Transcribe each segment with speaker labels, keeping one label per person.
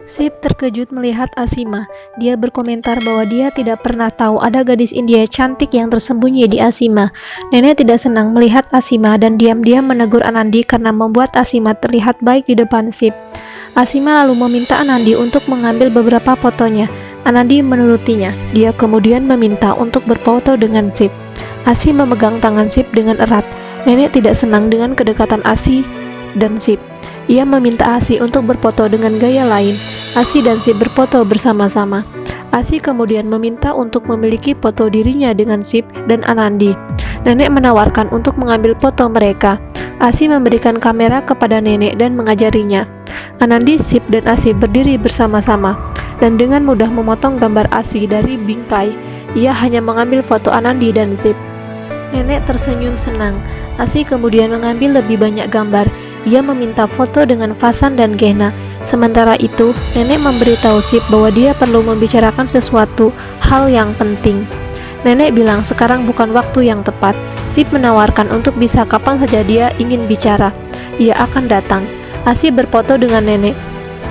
Speaker 1: Sip terkejut melihat Asima. Dia berkomentar bahwa dia tidak pernah tahu ada gadis India cantik yang tersembunyi di Asima. Nenek tidak senang melihat Asima dan diam-diam menegur Anandi karena membuat Asima terlihat baik di depan Sip. Asima lalu meminta Anandi untuk mengambil beberapa fotonya. Anandi menurutinya. Dia kemudian meminta untuk berfoto dengan Sip. Asi memegang tangan Sip dengan erat. Nenek tidak senang dengan kedekatan Asi dan Sip. Ia meminta Asi untuk berfoto dengan gaya lain. Asi dan Sip berfoto bersama-sama. Asi kemudian meminta untuk memiliki foto dirinya dengan Sip dan Anandi. Nenek menawarkan untuk mengambil foto mereka. Asi memberikan kamera kepada nenek dan mengajarinya. Anandi, Sip, dan Asi berdiri bersama-sama dan dengan mudah memotong gambar Asi dari bingkai. Ia hanya mengambil foto Anandi dan Sip. Nenek tersenyum senang. Asi kemudian mengambil lebih banyak gambar. Ia meminta foto dengan Fasan dan Gena. Sementara itu, nenek memberitahu Sip bahwa dia perlu membicarakan sesuatu hal yang penting. Nenek bilang sekarang bukan waktu yang tepat. Sip menawarkan untuk bisa kapan saja dia ingin bicara. Ia akan datang. Asi berfoto dengan nenek.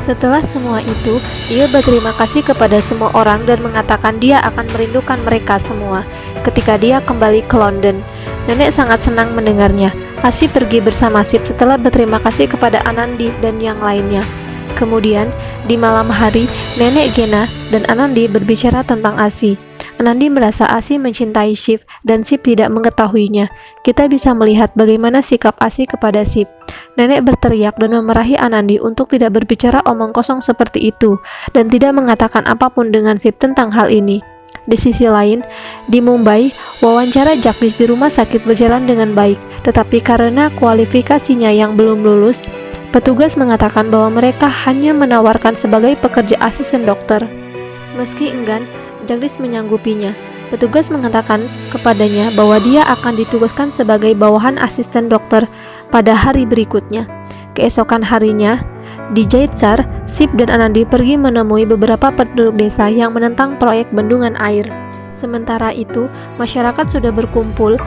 Speaker 1: Setelah semua itu, ia berterima kasih kepada semua orang dan mengatakan dia akan merindukan mereka semua ketika dia kembali ke London. Nenek sangat senang mendengarnya. Asi pergi bersama Sip setelah berterima kasih kepada Anandi dan yang lainnya. Kemudian, di malam hari, Nenek, Gena, dan Anandi berbicara tentang Asi. Anandi merasa Asi mencintai Sip dan Sip tidak mengetahuinya. Kita bisa melihat bagaimana sikap Asi kepada Sip. Nenek berteriak dan memarahi Anandi untuk tidak berbicara omong kosong seperti itu dan tidak mengatakan apapun dengan Sip tentang hal ini. Di sisi lain, di Mumbai, wawancara Jagdish di rumah sakit berjalan dengan baik, tetapi karena kualifikasinya yang belum lulus, petugas mengatakan bahwa mereka hanya menawarkan sebagai pekerja asisten dokter. Meski enggan, Jagdish menyanggupinya. Petugas mengatakan kepadanya bahwa dia akan ditugaskan sebagai bawahan asisten dokter pada hari berikutnya. Keesokan harinya, di Jaitsar, Sip dan Anandi pergi menemui beberapa penduduk desa yang menentang proyek bendungan air. Sementara itu, masyarakat sudah berkumpul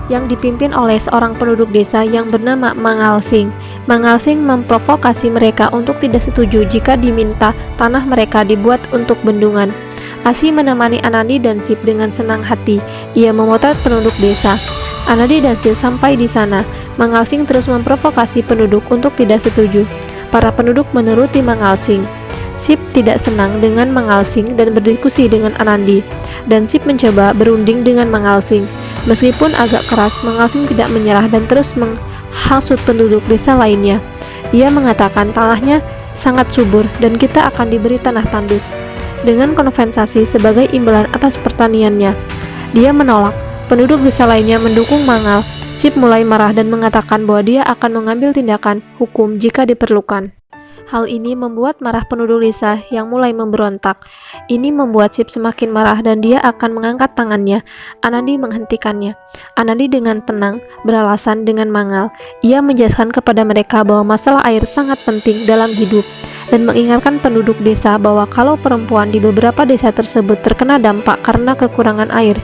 Speaker 1: yang dipimpin oleh seorang penduduk desa yang bernama Mangal Singh. Mangal Singh memprovokasi mereka untuk tidak setuju jika diminta tanah mereka dibuat untuk bendungan. Asi menemani Anandi dan Sip dengan senang hati. Ia memotret penduduk desa. Anandi dan Sip sampai di sana. Mangal Singh terus memprovokasi penduduk untuk tidak setuju. Para penduduk menuruti Mangal Singh. Sip tidak senang dengan Mangal Singh dan berdiskusi dengan Anandi. Dan Sip mencoba berunding dengan Mangal Singh. Meskipun agak keras, Mangal Singh tidak menyerah dan terus menghasut penduduk desa lainnya. Ia mengatakan tanahnya sangat subur dan kita akan diberi tanah tandus dengan kompensasi sebagai imbalan atas pertaniannya. Dia menolak. Penduduk desa lainnya mendukung Mangal. Sip mulai marah dan mengatakan bahwa dia akan mengambil tindakan hukum jika diperlukan. Hal ini membuat marah penduduk desa yang mulai memberontak. Ini membuat Sip semakin marah dan dia akan mengangkat tangannya. Anandi menghentikannya. Anandi dengan tenang beralasan dengan Mangal. Ia menjelaskan kepada mereka bahwa masalah air sangat penting dalam hidup dan mengingatkan penduduk desa bahwa kalau perempuan di beberapa desa tersebut terkena dampak karena kekurangan air,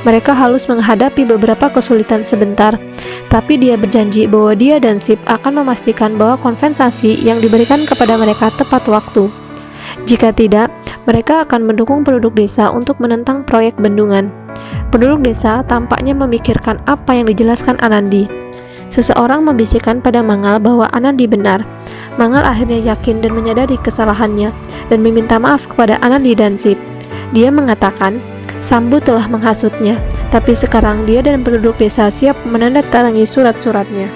Speaker 1: mereka harus menghadapi beberapa kesulitan sebentar, tapi dia berjanji bahwa dia dan Sip akan memastikan bahwa kompensasi yang diberikan kepada mereka tepat waktu. Jika tidak, mereka akan mendukung penduduk desa untuk menentang proyek bendungan. Penduduk desa tampaknya memikirkan apa yang dijelaskan Anandi. Seseorang membisikkan pada Mangal bahwa Anandi benar. Mangal akhirnya yakin dan menyadari kesalahannya dan meminta maaf kepada Anandi dan Sip. Dia mengatakan Sambu telah menghasutnya, tapi sekarang dia dan penduduk desa siap menandatangani surat-suratnya.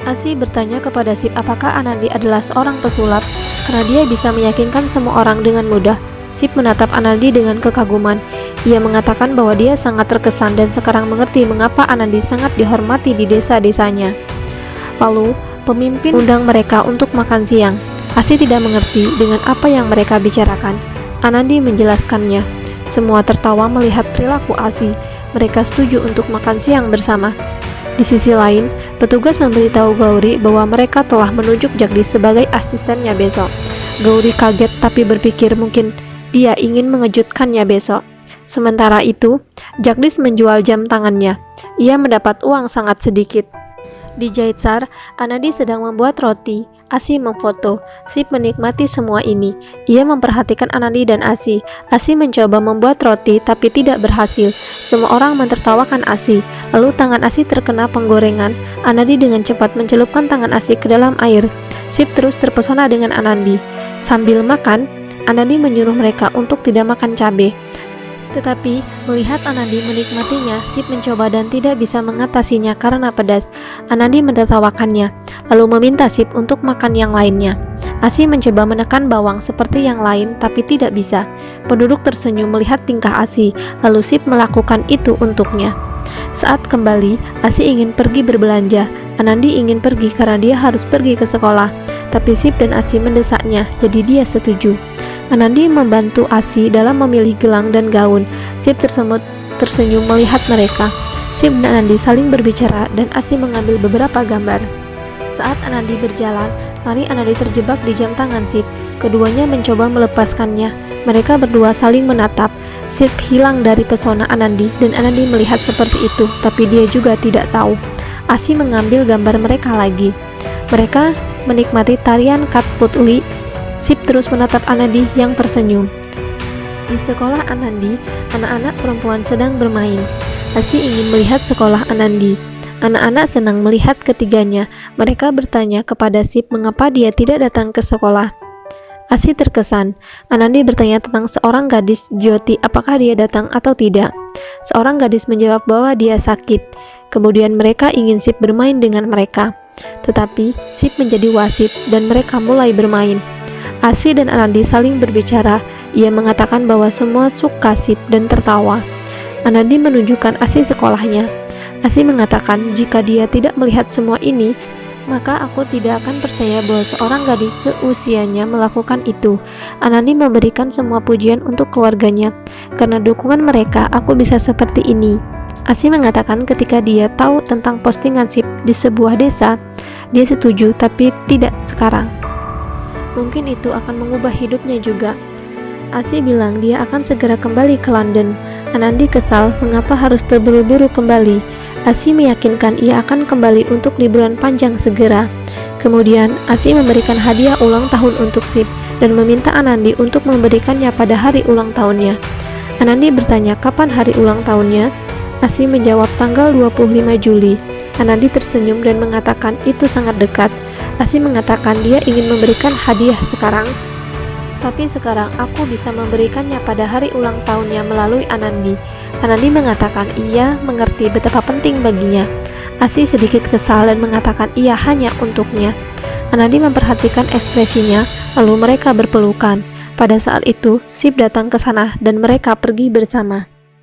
Speaker 1: Asi bertanya kepada Sip apakah Anandi adalah seorang pesulap, karena dia bisa meyakinkan semua orang dengan mudah. Sip menatap Anandi dengan kekaguman. Ia mengatakan bahwa dia sangat terkesan dan sekarang mengerti mengapa Anandi sangat dihormati di desa-desanya. Lalu, pemimpin undang mereka untuk makan siang. Asi tidak mengerti dengan apa yang mereka bicarakan. Anandi menjelaskannya. Semua tertawa melihat perilaku Asi. Mereka setuju untuk makan siang bersama. Di sisi lain, petugas memberitahu Gauri bahwa mereka telah menunjuk Jagdish sebagai asistennya besok. Gauri kaget tapi berpikir mungkin dia ingin mengejutkannya besok. Sementara itu, Jagdish menjual jam tangannya. Ia mendapat uang sangat sedikit. Di Jaitsar, Anandi sedang membuat roti. Asi memfoto. Sip menikmati semua ini. Ia memperhatikan Anandi dan Asi. Asi mencoba membuat roti tapi tidak berhasil. Semua orang mentertawakan Asi. Lalu tangan Asi terkena penggorengan. Anandi dengan cepat mencelupkan tangan Asi ke dalam air. Sip terus terpesona dengan Anandi. Sambil makan, Anandi menyuruh mereka untuk tidak makan cabai. Tetapi, melihat Anandi menikmatinya, Sip mencoba dan tidak bisa mengatasinya karena pedas. Anandi menertawakannya, lalu meminta Sip untuk makan yang lainnya. Asi mencoba menekan bawang seperti yang lain, tapi tidak bisa. Penduduk tersenyum melihat tingkah Asi, lalu Sip melakukan itu untuknya. Saat kembali, Asi ingin pergi berbelanja. Anandi ingin pergi karena dia harus pergi ke sekolah. Tapi Sip dan Asi mendesaknya, jadi dia setuju. Anandi membantu Asi dalam memilih gelang dan gaun. Sip tersenyum melihat mereka. Sip dan Anandi saling berbicara dan Asi mengambil beberapa gambar. Saat Anandi berjalan, Sari Anandi terjebak di jam tangan Sip. Keduanya mencoba melepaskannya. Mereka berdua saling menatap. Sip hilang dari pesona Anandi dan Anandi melihat seperti itu, tapi dia juga tidak tahu. Asi mengambil gambar mereka lagi. Mereka menikmati tarian Kathputli. Sip terus menatap Anandi yang tersenyum. Di sekolah Anandi, anak-anak perempuan sedang bermain. Asi ingin melihat sekolah Anandi. Anak-anak senang melihat ketiganya. Mereka bertanya kepada Sip mengapa dia tidak datang ke sekolah. Asi terkesan. Anandi bertanya tentang seorang gadis, Jyoti, apakah dia datang atau tidak. Seorang gadis menjawab bahwa dia sakit. Kemudian mereka ingin Sip bermain dengan mereka. Tetapi Sip menjadi wasit dan mereka mulai bermain. Asi dan Anandi saling berbicara. Ia mengatakan bahwa semua suka Sip dan tertawa. Anandi menunjukkan Asi sekolahnya. Asi mengatakan jika dia tidak melihat semua ini, maka aku tidak akan percaya bahwa seorang gadis seusianya melakukan itu. Anandi memberikan semua pujian untuk keluarganya. Karena dukungan mereka, aku bisa seperti ini. Asi mengatakan ketika dia tahu tentang postingan Sip di sebuah desa, dia setuju tapi tidak sekarang. Mungkin itu akan mengubah hidupnya juga. Asi bilang dia akan segera kembali ke London. Anandi kesal mengapa harus terburu-buru kembali. Asi meyakinkan ia akan kembali untuk liburan panjang segera. Kemudian Asi memberikan hadiah ulang tahun untuk Sip dan meminta Anandi untuk memberikannya pada hari ulang tahunnya. Anandi bertanya kapan hari ulang tahunnya. Asi menjawab tanggal 25 Juli. Anandi tersenyum dan mengatakan itu sangat dekat. Asi mengatakan dia ingin memberikan hadiah sekarang, tapi sekarang aku bisa memberikannya pada hari ulang tahunnya melalui Anandi. Anandi mengatakan ia mengerti betapa penting baginya. Asi sedikit kesal dan mengatakan ia hanya untuknya. Anandi memperhatikan ekspresinya, lalu mereka berpelukan. Pada saat itu, Sip datang ke sana dan mereka pergi bersama.